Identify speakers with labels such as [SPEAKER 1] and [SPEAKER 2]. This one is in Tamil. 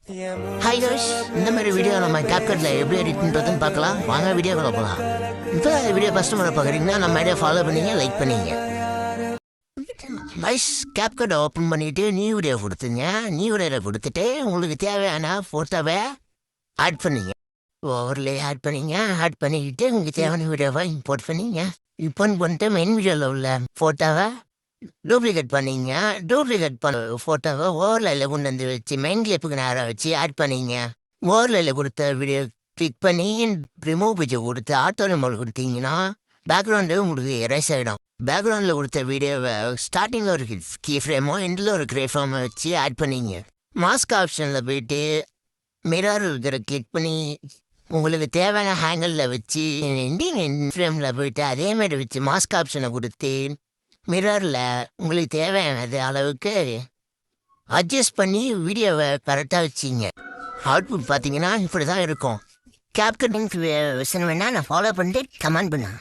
[SPEAKER 1] ஹாய் யோஷ், இந்த மாதிரி வீடியோ நம்ம கேப்கட்டில் எப்படி எடிட் பண்ணுறதுன்னு பார்க்கலாம். வாங்க வீடியோக்குள்ள போகலாம். இப்போ வீடியோ ஃபஸ்ட்டு முறை பார்க்குறீங்கன்னா நம்ம ஐடியா ஃபாலோ பண்ணிங்க, லைக் பண்ணிங்க. வைஸ் கேப்கட் ஓப்பன் பண்ணிவிட்டு நியூ வீடியோ கொடுத்துங்க. நியூ வீடியோவில் கொடுத்துட்டு உங்களுக்கு தேவையான ஃபோட்டோவை ஆட் பண்ணிங்க. ஓவர்லே ஆட் பண்ணிங்க. ஆட் பண்ணிக்கிட்டு உங்களுக்கு தேவையான வீடியோவை இம்போர்ட் பண்ணிங்க. இம்போர்ட் பண்ணிட்டு மெயின் வீடியோவில் உள்ள ஃபோட்டோவை டூப்ளிகேட் பண்ணிங்க. டூப்ளிகேட் பண்ண ஃபோட்டோவை ஓவர்லையில் கொண்டு வந்து வச்சு மெயின் கிளிப்புக்கு நேராக வச்சு ஆட் பண்ணிங்க. ஓவர்லையில் கொடுத்த வீடியோ கிளிக் பண்ணி ரிமூவ் பிக்சர் கொடுத்து ஆட்டோ ரிமூவ் கொடுத்தீங்கன்னா பேக்ரவுண்டு உங்களுக்கு எரேஸ் ஆகிடும். பேக்ரவுண்டில் கொடுத்த வீடியோவை ஸ்டார்டிங்கில் ஒரு கீ ஃப்ரேமோ எண்டில் ஒரு க்ரே ஃப்ரேமோ வச்சு ஆட் பண்ணிங்க. மாஸ்க் ஆப்ஷனில் போயிட்டு மிரர் இருக்கிற கிளிக் பண்ணி உங்களுக்கு தேவையான ஹேங்கிளில் வச்சு எண்டிங் ஃப்ரேமில் போயிட்டு அதேமாதிரி வச்சு மாஸ்க் ஆப்ஷனை கொடுத்து மிரரில் உங்களுக்கு தேவையானது அளவுக்கு அட்ஜஸ்ட் பண்ணி வீடியோவை கரெக்டாக வச்சிங்க. அவுட்புட் பார்த்தீங்கன்னா இப்படி தான் இருக்கும். கேப்கட் விஷயம் வேணால் நான் ஃபாலோ பண்ணிட்டு கமெண்ட் பண்ணேன்.